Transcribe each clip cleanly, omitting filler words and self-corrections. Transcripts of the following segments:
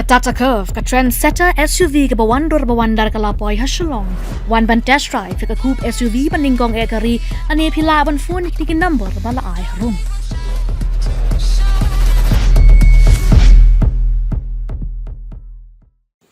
Tata Curve ka trendsetter SUV ka bawan dar kalapoy ha Shillong. One ban test drive ka coupe SUV paninggong ekari ani pila ban phone tiki number bala ay harum.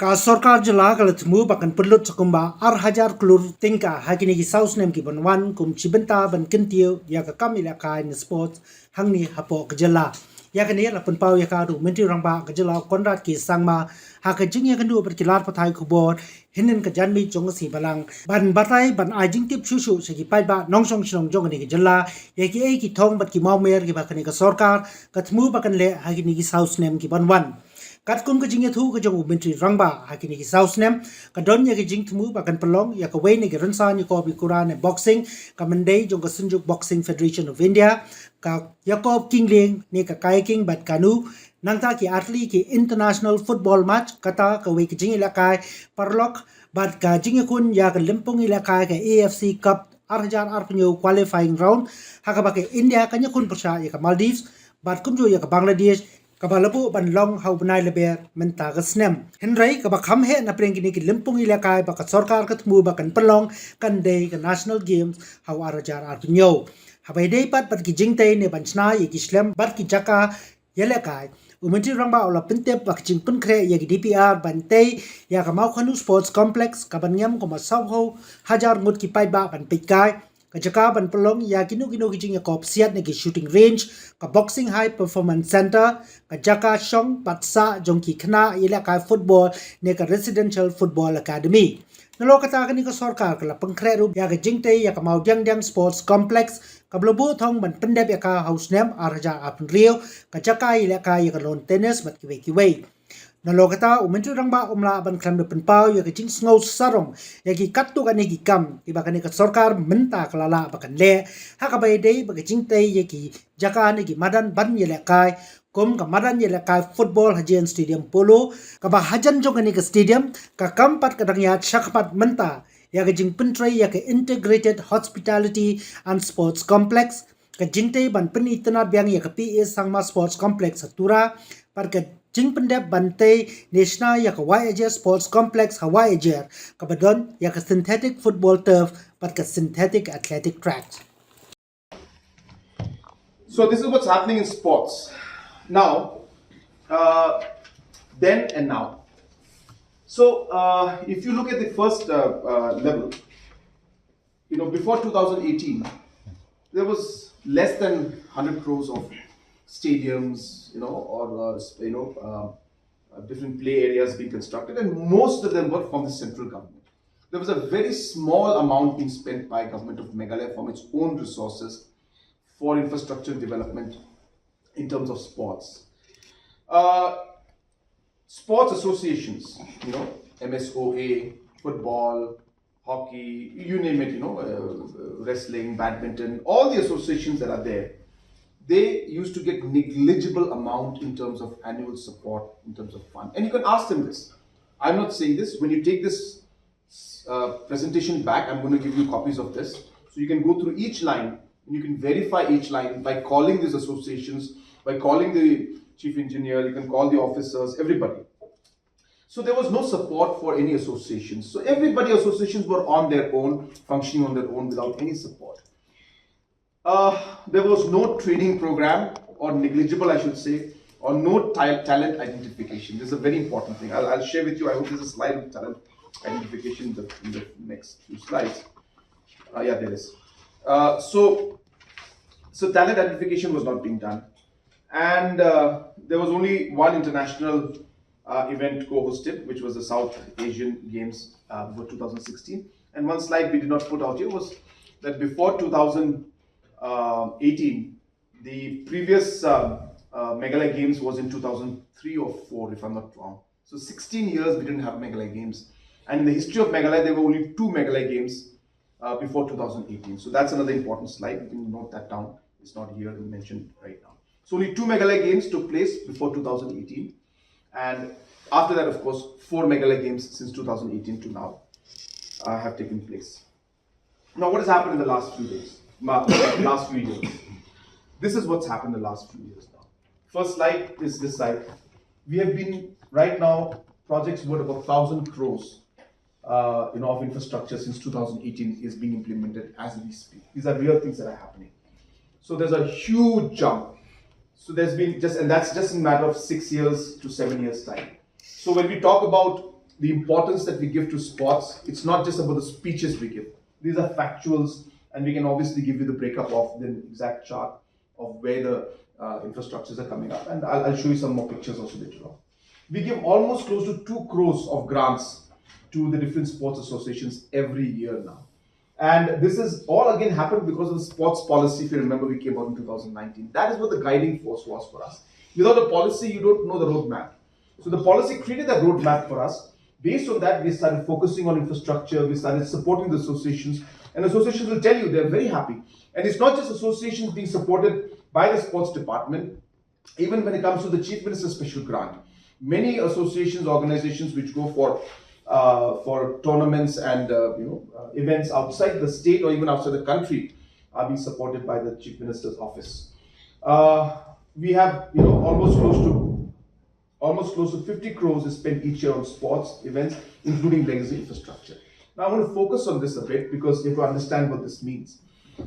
Ka Sorkar Jylla ka Thmu bakan Pynlut sakumba Hajar Klur tingka hakini ki South nem ki banwan kum chibenta ban Kyntiew ya ka kam Ialehkai ni sports hangni hapo ka Jylla. Ya kani la penpau ya ka du menteri rangba ka Jylla konrad ki sangma ha ka jing ya kan du berkilar pathai Khubor hinin ka janmi jong si balang ban batai ban ajing tip shushu segi pai ba nongsong Shillong jong ni ka Jylla ya ki ei ki thong bat ki maumer ki bakani ka Sorkar ka Thmu bakan le hakini ki South nem ki banwan Katkum ka jing thu ka jong menteri rangba hakini ki South nem ka don ya ki jing Thmu bakan pelong ya ka wei ni ki ransa ni ko bi kuran boxing ka mendei jong ka sunjuk boxing federation of India ka Yakob Kingling ni ka kayaking bat kanu nangta ki atli ki international football match kata ka wei ki jing Ialehkai parlok bat ka jing kun ya ka limpong Ialehkai ka AFC Cup Arhajar Arpenyo qualifying round haka ba ke India ka nyakun persya ya ka Maldives bat kumjo ya ka Bangladesh kabalabu ban long hau banai leber menta ka snem henrai ka bakham he na preng kini ki limpong Ialehkai ba ka Sorkar ka Thmu ba kan pelong kan dei ka national games hau Arhajar Arpenyo habai dei pat ki jingtai ne banchna ye ki slem bat ki jaka Ialehkai umentri rangba ola pintep bak jing punkre ye ki DPR bantei ya ka mau khanu sports complex ka banyam ko ma sawho hajar mut ki pai ba ban pikai ka jaka ban pelong ya kinu ki jing ya kop siat ne ki shooting range ka boxing high performance center ka jaka shong patsa jong ki khna Ialehkai football ne ka residential football academy Nalo kata ka ni ka Sorkar ka lapang kreru ya ka jingtai ya ka mau diang sports complex ka blobu thong ban pendep ya ka house nem Arhajar Arpen Rio ka jaka Ialehkai ya ka lawn tennis mat ki wei Nalo kata umentri rangba umla ban klam de penpau ya ka jing sngo sarong ya ki kattu ka ni ki kam ki ba ka ni ka Sorkar menta ka lala ba kan le ha ka bai dei ba ka jingtai ya ki jaka ni ki madan ban Ialehkai kum ka madan Ialehkai football hajian stadium polo ka ba hajan jong ni ka stadium ka kampat ka dang ya shakpat menta ya ka jing pentrai ya ka integrated hospitality and sports complex ka jingtai ban pen itna byang ya ka PA sangma sports complex satura par ka jing pendep bantai national ya ka YAJ sports complex YAJ ka badon ya ka synthetic football turf par ka synthetic athletic track So this is what's happening in sports now, then and now. So if you look at the first level, before 2018, there was less than 100 crores of stadiums, or different play areas being constructed, and most of them were from the central government. There was a very small amount being spent by government of Meghalaya from its own resources for infrastructure development in terms of sports. Sports associations, MSOA, football, hockey, you name it, wrestling, badminton, all the associations that are there, they used to get negligible amount in terms of annual support, in terms of fund. And you can ask them this. I'm not saying this. When you take this presentation back, I'm going to give you copies of this. So you can go through each line and you can verify each line by calling these associations, by calling the chief engineer, you can call the officers, everybody. So there was no support for any associations. So associations were on their own, functioning on their own without any support. There was no training program, or negligible I should say, or no talent identification. This is a very important thing. I'll share with you, I hope there's a slide with talent identification in the next few slides. Yeah, there is. So talent identification was not being done. And there was only one international event co-hosted, which was the South Asian Games for 2016. And one slide we did not put out here was that before 2018, the previous Meghalaya Games was in 2003 or 4, if I'm not wrong. So 16 years we didn't have Meghalaya Games. And in the history of Meghalaya, there were only 2 Meghalaya Games before 2018. So that's another important slide. You can note that down. It's not here mentioned right now. So only 2 Meghalaya Games took place before 2018. And after that, of course, 4 Meghalaya Games since 2018 to now have taken place. Now, what has happened in the last few days? Last few years? This is what's happened in the last few years now. First slide is this slide. We have been Right now, projects worth about 1,000 crores of infrastructure since 2018 is being implemented as we speak. These are real things that are happening. So there's a huge jump. So there's been and that's just a matter of 6 years to 7 years time. So when we talk about the importance that we give to sports, it's not just about the speeches we give. These are factuals, and we can obviously give you the breakup of the exact chart of where the infrastructures are coming up. And I'll show you some more pictures also later on. We give almost close to 2 crores of grants to the different sports associations every year now. And this is all again happened because of the sports policy. If you remember, we came out in 2019. That is what the guiding force was for us. Without a policy, you don't know the roadmap. So the policy created that roadmap for us. Based on that, we started focusing on infrastructure. We started supporting the associations. And associations will tell you they're very happy. And it's not just associations being supported by the sports department. Even when it comes to the Chief Minister's special grant, many associations, organizations which go for tournaments and events outside the state or even outside the country are being supported by the Chief Minister's office. We have almost close to 50 crores is spent each year on sports events, including legacy infrastructure. Now I want to focus on this a bit because you have to understand what this means.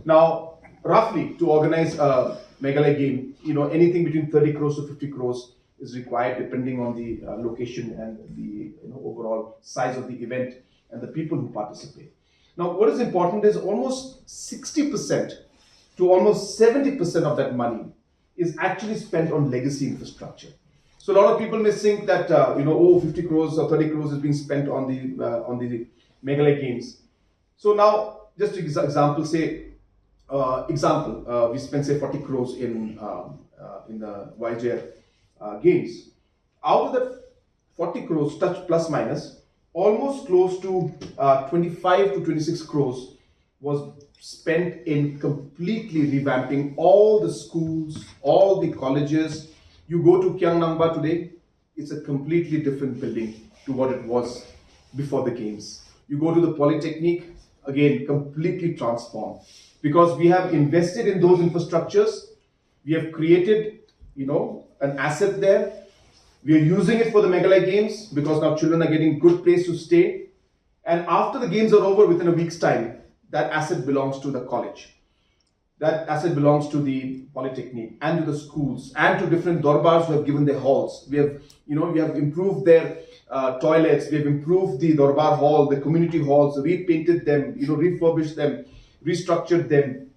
Now, roughly to organize a Meghalaya game, anything between 30 crores to 50 crores is required depending on the location and the overall size of the event and the people who participate. Now, what is important is almost 60% to almost 70% of that money is actually spent on legacy infrastructure. So a lot of people may think that 50 crores or 30 crores is being spent on the Meghalaya games. So now, just to example, we spent say 40 crores in the YJ games. Out of that 40 crores, touch plus minus, almost close to 25 to 26 crores was spent in completely revamping all the schools, all the colleges. You go to Kyang today, it's a completely different building to what it was before the games. You go to the Polytechnic, again, completely transformed. Because we have invested in those infrastructures, we have created, an asset there. We are using it for the Meghalaya games because now children are getting good place to stay. And after the games are over, within a week's time, that asset belongs to the college. That asset belongs to the Polytechnic and to the schools and to different darbars who have given their halls. We have improved their toilets. We have improved the darbar hall, the community halls, repainted them, refurbished them, restructured them,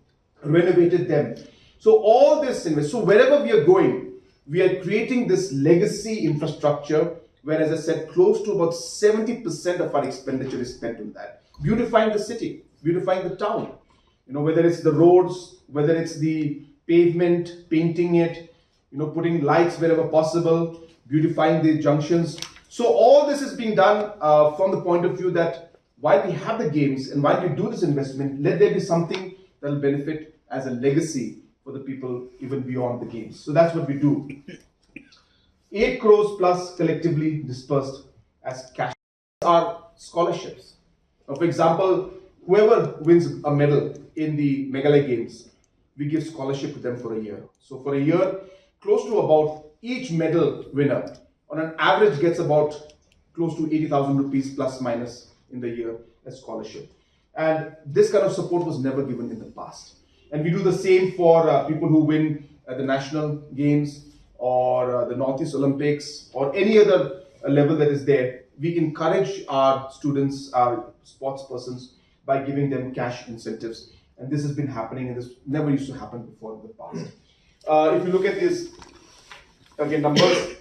renovated them. So all this, so wherever we are going, we are creating this legacy infrastructure where, as I said, close to about 70% of our expenditure is spent on that. Beautifying the city, beautifying the town. Whether it's the roads, whether it's the pavement, painting it, putting lights wherever possible, beautifying the junctions. So all this is being done from the point of view that while we have the games and while we do this investment, let there be something that will benefit as a legacy for the people even beyond the games. So that's what we do. 8 crores plus collectively dispersed as cash are scholarships. Now, for example, whoever wins a medal in the Meghalaya games, we give scholarship to them for a year. So for a year, close to about each medal winner on an average gets about close to 80,000 rupees plus minus in the year as scholarship. And this kind of support was never given in the past. And we do the same for people who win at the national games or the Northeast Olympics or any other level that is there. We encourage our students, our sports persons, by giving them cash incentives. And this has been happening, and this never used to happen before in the past. If you look at these, again, numbers,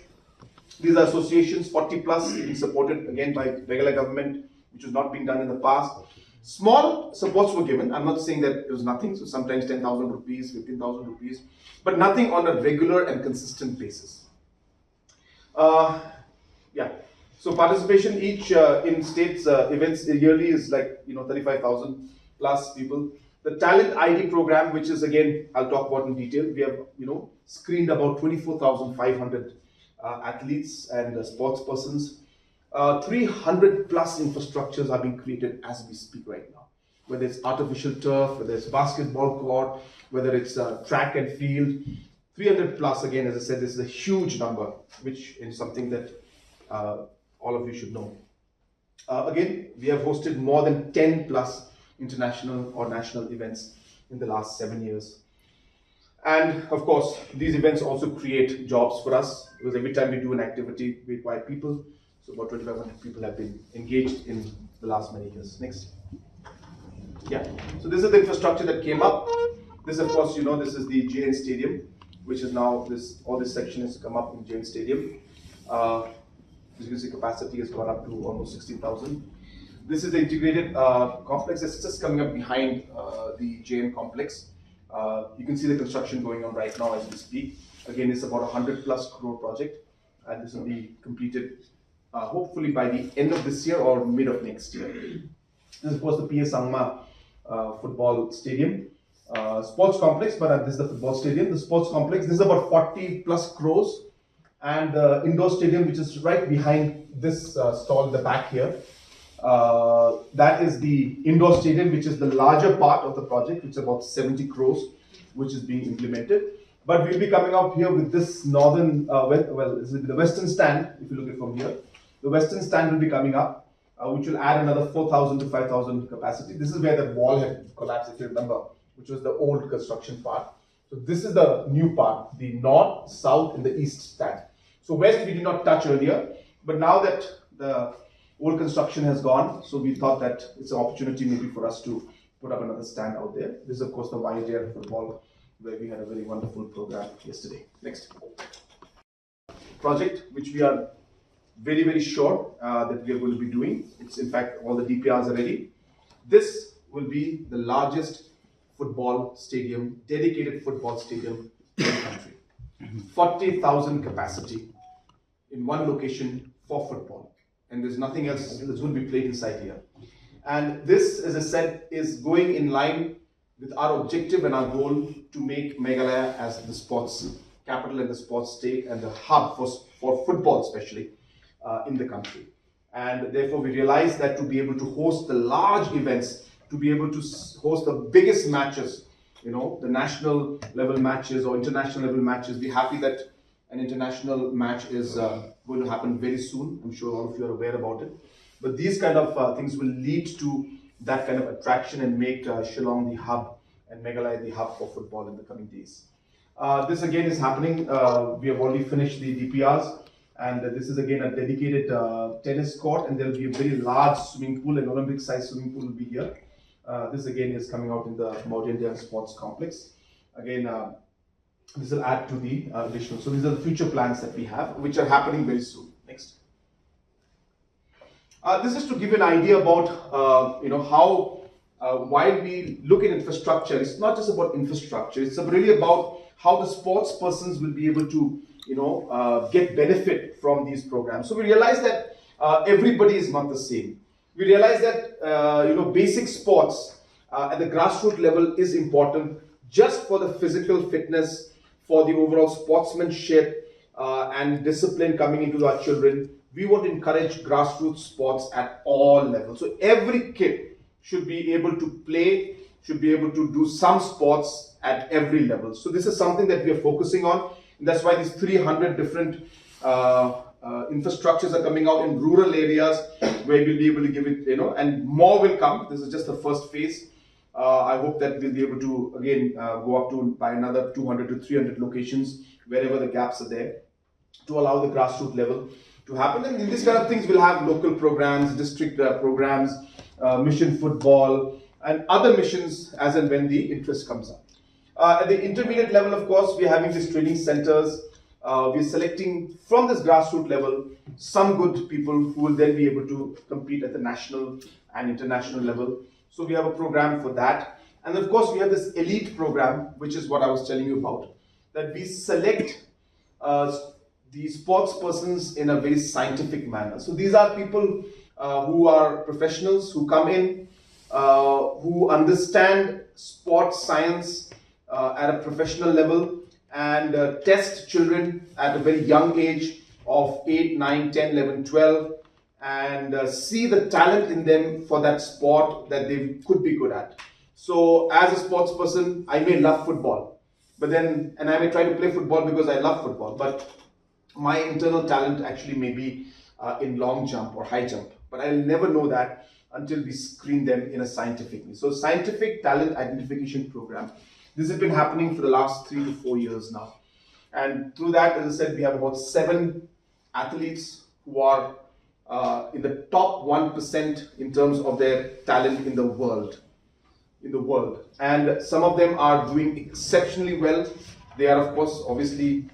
these are associations, 40 plus, being supported again by regular government, which was not being done in the past. Small supports were given. I'm not saying that it was nothing. So sometimes 10,000 rupees, 15,000 rupees, but nothing on a regular and consistent basis. So participation each in states events yearly is like 35,000 plus people. The talent ID program, which is again I'll talk about in detail. We have screened about 24,500 athletes and sports persons. 300 plus infrastructures are being created as we speak right now. Whether it's artificial turf, whether it's basketball court, whether it's track and field. 300 plus, again, as I said, this is a huge number, which is something that all of you should know. Again, we have hosted more than 10 plus international or national events in the last 7 years. And of course, these events also create jobs for us, because every time we do an activity, we require people. So about 2,500 people have been engaged in the last many years. Next. Yeah, so this is the infrastructure that came up. This, of course, you know, this is the JN Stadium, which is now all this section has come up in JN Stadium. As you can see, capacity has gone up to almost 16,000. This is the integrated complex that's just coming up behind the JN complex. You can see the construction going on right now as we speak. Again, it's about 100+ crore project, and this will be completed hopefully by the end of this year or mid of next year. This is, of course, the PS Sangma football stadium, sports complex, but this is the football stadium. The sports complex, this is about 40+ crores, and the indoor stadium, which is right behind this stall in the back here. That is the indoor stadium, which is the larger part of the project, which is about 70 crores, which is being implemented. But we'll be coming up here with this northern, the western stand, if you look at it from here. The western stand will be coming up, which will add another 4,000 to 5,000 capacity. This is where the wall had collapsed, if you remember, which was the old construction part. So this is the new part, the north, south, and the east stand. So west we did not touch earlier, but now that the old construction has gone, so we thought that it's an opportunity maybe for us to put up another stand out there. This is, of course, the YJR football, where we had a very wonderful program yesterday. Next. Project, which we are very, very sure that we are going to be doing. It's, in fact, all the DPRs are ready. This will be the largest football stadium, dedicated football stadium in the country. 40,000 capacity in one location for football. And there's nothing else that's going to be played inside here. And this, as I said, is going in line with our objective and our goal to make Meghalaya as the sports capital and the sports state and the hub for football especially in the country. And therefore we realized that to be able to host the large events, to be able to host the biggest matches, you know, the national level matches or international level matches, we're happy that an international match is going to happen very soon. I'm sure all of you are aware about it. But these kind of things will lead to that kind of attraction and make Shillong the hub and Meghalaya the hub for football in the coming days. This again is happening. We have already finished the DPRs, and this is again a dedicated tennis court, and there will be a very large swimming pool, an Olympic-sized swimming pool will be here. This again is coming out in the Mount Indian Sports Complex. Again, this will add to the additional. So these are the future plans that we have, which are happening very soon. Next. This is to give you an idea about how while we look at infrastructure, it's not just about infrastructure. It's really about how the sports persons will be able to get benefit from these programs. So we realize that everybody is not the same. We realize that basic sports at the grassroots level is important just for the physical fitness, for the overall sportsmanship and discipline coming into our children. We want to encourage grassroots sports at all levels. So every kid should be able to play, should be able to do some sports at every level. So this is something that we are focusing on. And that's why these 300 different infrastructures are coming out in rural areas where we'll be able to give it, and more will come. This is just the first phase. I hope that we'll be able to, again, go up to by another 200 to 300 locations, wherever the gaps are there, to allow the grassroots level to happen. And in these kind of things, we'll have local programs, district programs, mission football, and other missions as and when the interest comes up. At the intermediate level, of course, we're having these training centers. We're selecting from this grassroots level some good people who will then be able to compete at the national and international level. So we have a program for that. And of course, we have this elite program, which is what I was telling you about, that we select the sports persons in a very scientific manner. So these are people who are professionals, who come in, who understand sports science at a professional level, and test children at a very young age of 8, 9, 10, 11, 12, and see the talent in them for that sport that they could be good at. So as a sports person, I may love football, and I may try to play football because I love football, but my internal talent actually may be in long jump or high jump. But I'll never know that until we screen them in a scientific way. So scientific talent identification program. This has been happening for the last 3 to 4 years now. And through that, as I said, we have about 7 athletes who are in the top 1% in terms of their talent in the world. And some of them are doing exceptionally well. They are, of course, obviously,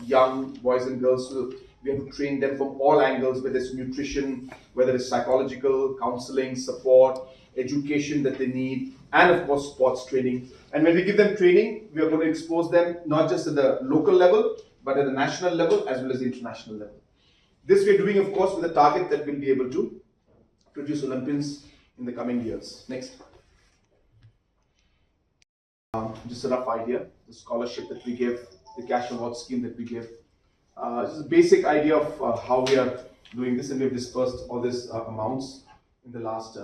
young boys and girls. So we have to train them from all angles, whether it's nutrition, whether it's psychological, counseling, support, education that they need, and of course, sports training. And when we give them training, we are going to expose them not just at the local level, but at the national level as well as the international level. This we are doing, of course, with a target that we'll be able to produce Olympians in the coming years. Next. Just a rough idea, the scholarship that we give, the cash award scheme that we give. Just a basic idea of how we are doing this, and we have dispersed all these amounts in the last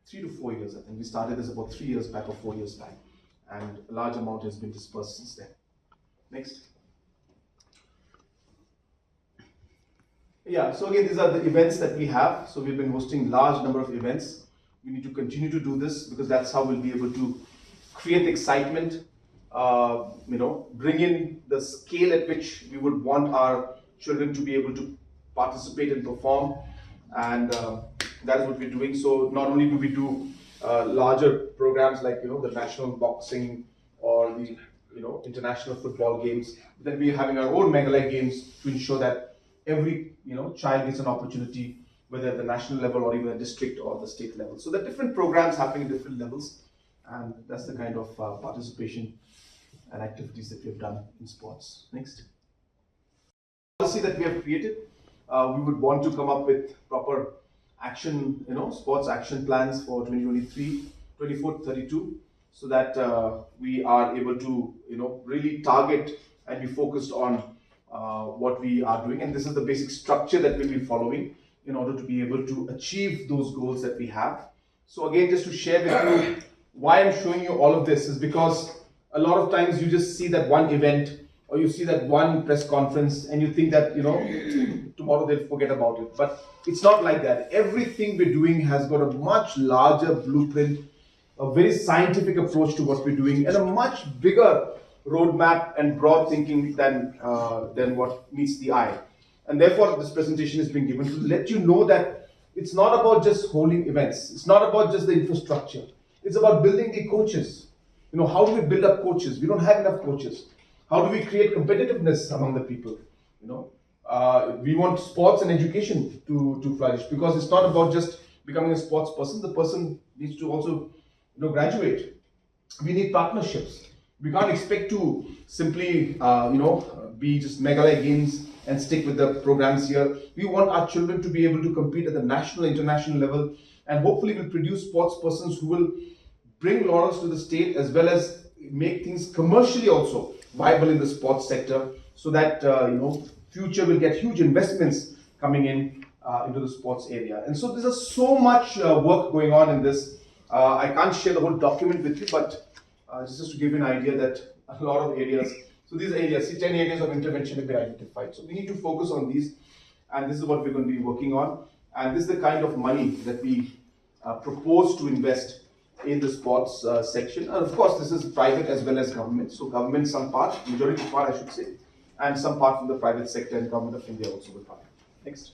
3 to 4 years. I think we started this about 3 years back or 4 years back, and a large amount has been dispersed since then. Next. Yeah, so again, these are the events that we have. So we've been hosting large number of events. We need to continue to do this because that's how we'll be able to create excitement, bring in the scale at which we would want our children to be able to participate and perform, and that is what we're doing. So not only do we do larger programs like the national boxing or the international football games, but then we're having our own Meghalaya games to ensure that every child gets an opportunity, whether at the national level or even the district or the state level. So there are different programs happening at different levels, and that's the kind of participation and activities that we have done in sports. Next. Policy that we have created, we would want to come up with proper action, sports action plans for 2023, 24, 32, so that we are able to, really target and be focused on what we are doing. And this is the basic structure that we'll be following in order to be able to achieve those goals that we have. So again, just to share with you why I'm showing you all of this is because a lot of times you just see that one event or you see that one press conference and you think that, tomorrow they'll forget about it. But it's not like that. Everything we're doing has got a much larger blueprint, a very scientific approach to what we're doing, and a much bigger roadmap and broad thinking than what meets the eye. And therefore, this presentation has been given to let you know that it's not about just holding events. It's not about just the infrastructure. It's about building the coaches. How do we build up coaches? We don't have enough coaches. How do we create competitiveness among the people? We want sports and education to flourish, because it's not about just becoming a sports person. The person needs to also graduate. We need partnerships. We can't expect to simply be just Meghalaya games and stick with the programs here. We want our children to be able to compete at the national, international level, and hopefully we'll produce sports persons who will bring laurels to the state as well as make things commercially also viable in the sports sector, so that future will get huge investments coming in into the sports area. And so there's so much work going on in this. I can't share the whole document with you, but just to give you an idea that a lot of areas, so these areas, 10 areas of intervention have been identified. So we need to focus on these, and this is what we're going to be working on. And this is the kind of money that we propose to invest in the sports section. And of course, this is private as well as government. So government, some part, majority part I should say, and some part from the private sector, and government of India also will part. Next.